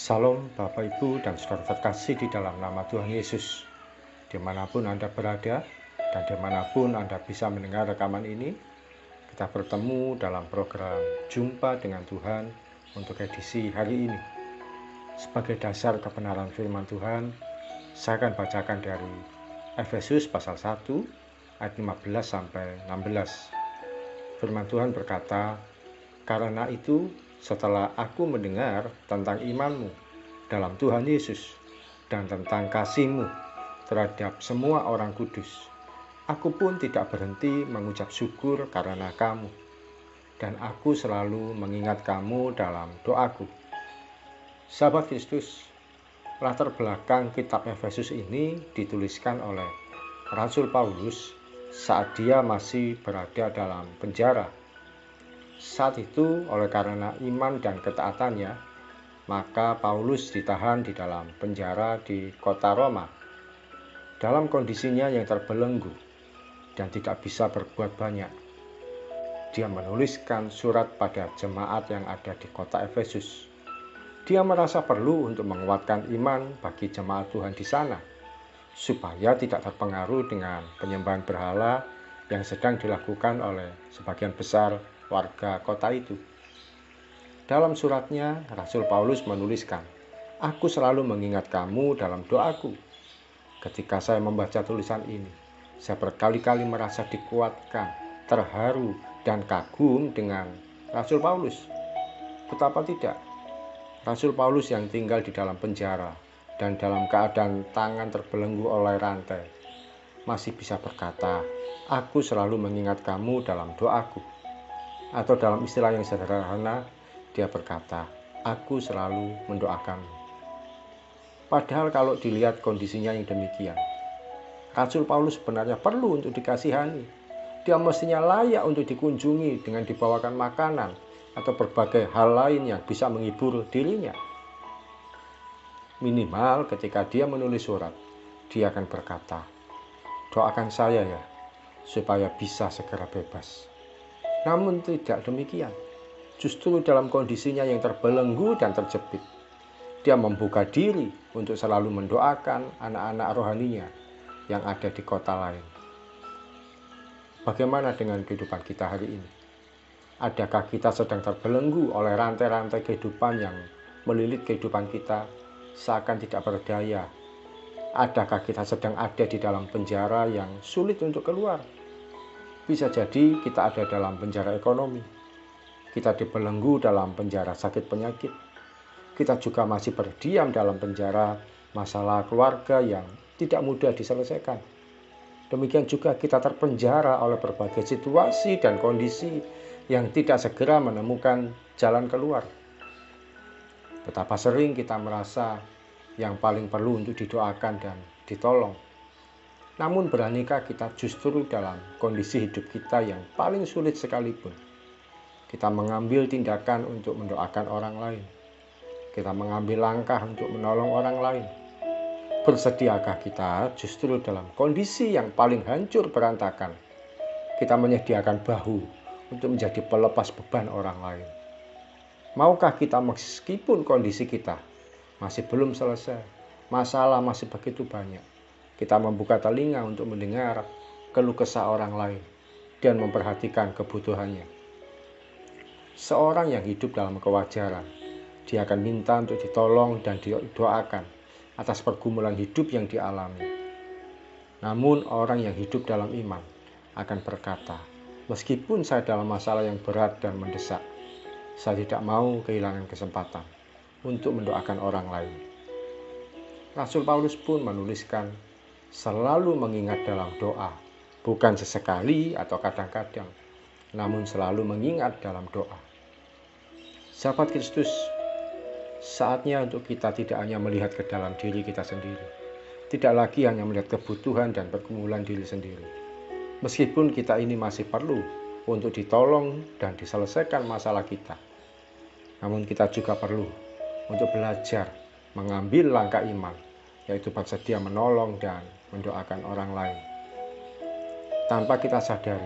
Salam Bapak Ibu dan Saudara terkasih di dalam nama Tuhan Yesus. Dimanapun Anda berada dan dimanapun Anda bisa mendengar rekaman ini, kita bertemu dalam program Jumpa dengan Tuhan untuk edisi hari ini. Sebagai dasar kebenaran firman Tuhan, saya akan bacakan dari Efesus pasal 1 ayat 15 sampai 16. Firman Tuhan berkata, "Karena itu, setelah aku mendengar tentang imanmu dalam Tuhan Yesus dan tentang kasihmu terhadap semua orang kudus, aku pun tidak berhenti mengucap syukur karena kamu, dan aku selalu mengingat kamu dalam doaku." Sahabat Kristus, latar belakang kitab Efesus ini dituliskan oleh Rasul Paulus saat dia masih berada dalam penjara. Saat itu, oleh karena iman dan ketaatannya, maka Paulus ditahan di dalam penjara di kota Roma. Dalam kondisinya yang terbelenggu dan tidak bisa berbuat banyak, dia menuliskan surat pada jemaat yang ada di kota Efesus. Dia merasa perlu untuk menguatkan iman bagi jemaat Tuhan di sana, supaya tidak terpengaruh dengan penyembahan berhala yang sedang dilakukan oleh sebagian besar warga kota itu. Dalam suratnya, Rasul Paulus menuliskan, "Aku selalu mengingat kamu dalam doaku." Ketika saya membaca tulisan ini, saya berkali-kali merasa dikuatkan, terharu, dan kagum dengan Rasul Paulus. Betapa tidak, Rasul Paulus yang tinggal di dalam penjara dan dalam keadaan tangan terbelenggu oleh rantai, masih bisa berkata, "Aku selalu mengingat kamu dalam doaku." Atau dalam istilah yang sederhana, dia berkata, "Aku selalu mendoakanmu." Padahal kalau dilihat kondisinya yang demikian, Rasul Paulus sebenarnya perlu untuk dikasihani. Dia mestinya layak untuk dikunjungi dengan dibawakan makanan atau berbagai hal lain yang bisa menghibur dirinya. Minimal ketika dia menulis surat, dia akan berkata, "Doakan saya ya, supaya bisa segera bebas." Namun tidak demikian. Justru dalam kondisinya yang terbelenggu dan terjepit, dia membuka diri untuk selalu mendoakan anak-anak rohaninya yang ada di kota lain. Bagaimana dengan kehidupan kita hari ini? Adakah kita sedang terbelenggu oleh rantai-rantai kehidupan yang melilit kehidupan kita seakan tidak berdaya? Adakah kita sedang ada di dalam penjara yang sulit untuk keluar? Bisa jadi kita ada dalam penjara ekonomi. Kita dibelenggu dalam penjara sakit penyakit. Kita juga masih berdiam dalam penjara masalah keluarga yang tidak mudah diselesaikan. Demikian juga kita terpenjara oleh berbagai situasi dan kondisi yang tidak segera menemukan jalan keluar. Betapa sering kita merasa yang paling perlu untuk didoakan dan ditolong. Namun beranikah kita justru dalam kondisi hidup kita yang paling sulit sekalipun, kita mengambil tindakan untuk mendoakan orang lain? Kita mengambil langkah untuk menolong orang lain? Bersediakah kita justru dalam kondisi yang paling hancur berantakan, kita menyediakan bahu untuk menjadi pelepas beban orang lain? Maukah kita meskipun kondisi kita masih belum selesai, masalah masih begitu banyak, kita membuka telinga untuk mendengar keluh kesah orang lain dan memperhatikan kebutuhannya? Seorang yang hidup dalam kewajaran, dia akan minta untuk ditolong dan didoakan atas pergumulan hidup yang dialami. Namun orang yang hidup dalam iman akan berkata, "Meskipun saya dalam masalah yang berat dan mendesak, saya tidak mau kehilangan kesempatan untuk mendoakan orang lain." Rasul Paulus pun menuliskan, "Selalu mengingat dalam doa, bukan sesekali atau kadang-kadang, namun selalu mengingat dalam doa." Sahabat Kristus, saatnya untuk kita tidak hanya melihat ke dalam diri kita sendiri, tidak lagi hanya melihat kebutuhan dan pergumulan diri sendiri. Meskipun kita ini masih perlu untuk ditolong dan diselesaikan masalah kita, namun kita juga perlu untuk belajar mengambil langkah iman, yaitu bersedia menolong dan mendoakan orang lain. Tanpa kita sadari,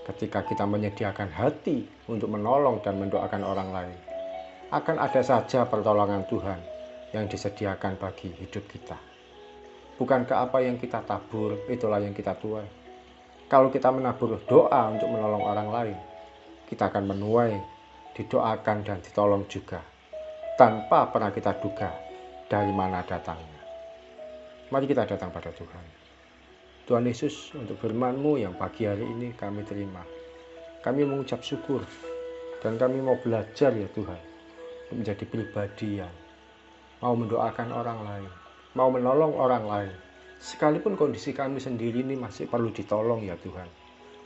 ketika kita menyediakan hati untuk menolong dan mendoakan orang lain, akan ada saja pertolongan Tuhan yang disediakan bagi hidup kita. Bukankah apa yang kita tabur, itulah yang kita tuai? Kalau kita menabur doa untuk menolong orang lain, kita akan menuai, didoakan dan ditolong juga, tanpa pernah kita duga dari mana datangnya. Mari kita datang pada Tuhan. Tuhan Yesus, untuk firman-Mu yang pagi hari ini kami terima. Kami mengucap syukur dan kami mau belajar ya Tuhan, untuk menjadi pribadi yang mau mendoakan orang lain, mau menolong orang lain. Sekalipun kondisi kami sendiri ini masih perlu ditolong ya Tuhan.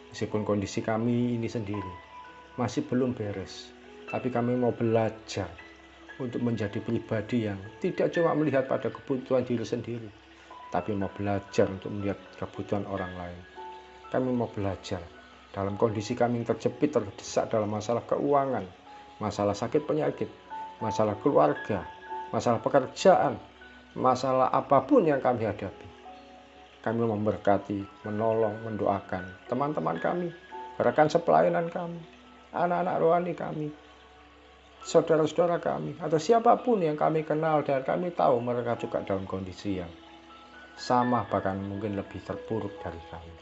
Meskipun kondisi kami ini sendiri masih belum beres, tapi kami mau belajar untuk menjadi pribadi yang tidak cuma melihat pada kebutuhan diri sendiri, tapi mau belajar untuk melihat kebutuhan orang lain. Kami mau belajar dalam kondisi kami yang terjepit, terdesak dalam masalah keuangan, masalah sakit penyakit, masalah keluarga, masalah pekerjaan, masalah apapun yang kami hadapi. Kami memberkati, menolong, mendoakan teman-teman kami, rekan sepelayanan kami, anak-anak rohani kami, saudara-saudara kami, atau siapapun yang kami kenal dan kami tahu mereka juga dalam kondisi yang sama, bahkan mungkin lebih terpuruk dari kami.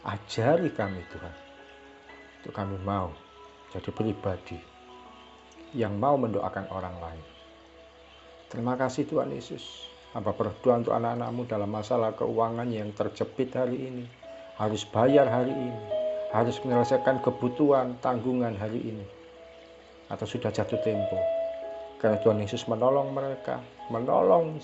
Ajari kami Tuhan, untuk kami mau jadi pribadi yang mau mendoakan orang lain. Terima kasih Tuhan Yesus. Hamba berdoa untuk anak-anak-Mu dalam masalah keuangan yang terjepit hari ini, harus bayar hari ini, harus menyelesaikan kebutuhan tanggungan hari ini, atau sudah jatuh tempo. Karena Tuhan Yesus menolong mereka, menolong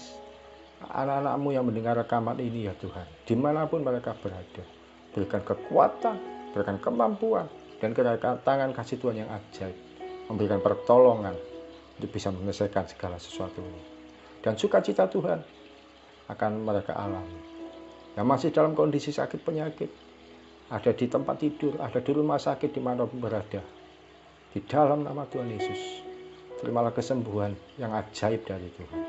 anak-anak-Mu yang mendengar rekaman ini ya Tuhan, dimanapun mereka berada. Berikan kekuatan, berikan kemampuan, dan kedatangan kasih Tuhan yang ajaib, memberikan pertolongan untuk bisa menyelesaikan segala sesuatu ini. Dan sukacita Tuhan akan mereka alami. Yang masih dalam kondisi sakit penyakit, ada di tempat tidur, ada di rumah sakit, dimanapun berada, di dalam nama Tuhan Yesus, terimalah kesembuhan yang ajaib dari Tuhan.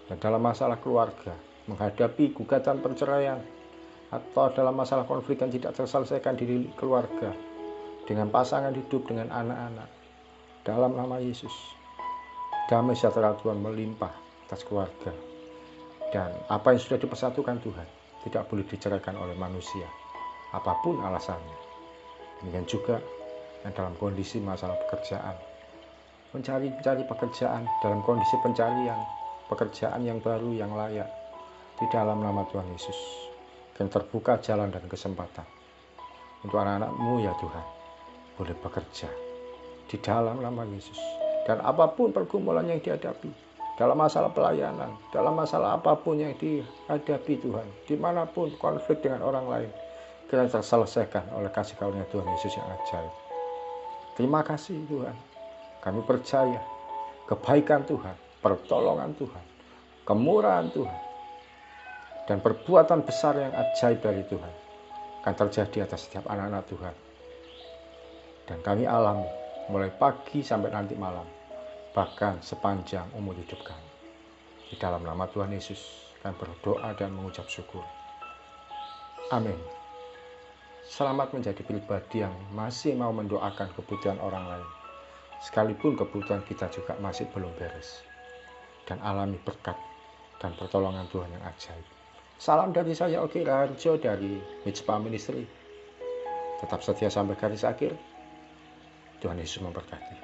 Dan dalam masalah keluarga, menghadapi gugatan perceraian, atau dalam masalah konflik yang tidak terselesaikan di keluarga, dengan pasangan hidup, dengan anak-anak, dalam nama Yesus, damai sejahtera Tuhan melimpah atas keluarga. Dan apa yang sudah dipersatukan Tuhan tidak boleh diceraikan oleh manusia, apapun alasannya. Demikian juga yang dalam kondisi masalah pekerjaan, mencari pekerjaan dalam kondisi pencarian pekerjaan yang baru, yang layak, di dalam nama Tuhan Yesus, yang terbuka jalan dan kesempatan untuk anak-anak-Mu ya Tuhan, boleh bekerja di dalam nama Yesus. Dan apapun pergumulan yang dihadapi, dalam masalah pelayanan, dalam masalah apapun yang dihadapi Tuhan, dimanapun konflik dengan orang lain, kita terselesaikan oleh kasih karunia Tuhan Yesus yang ajaib. Terima kasih Tuhan. Kami percaya kebaikan Tuhan, pertolongan Tuhan, kemurahan Tuhan, dan perbuatan besar yang ajaib dari Tuhan akan terjadi atas setiap anak-anak Tuhan. Dan kami alami mulai pagi sampai nanti malam, bahkan sepanjang umur hidup kami. Di dalam nama Tuhan Yesus kami berdoa dan mengucap syukur. Amin. Selamat menjadi pribadi yang masih mau mendoakan kebutuhan orang lain, sekalipun kebutuhan kita juga masih belum beres. Dan alami berkat dan pertolongan Tuhan yang ajaib. Salam dari saya, Ogi Raharjo dari Mitspa Ministry. Tetap setia sampai garis akhir. Tuhan Yesus memberkati.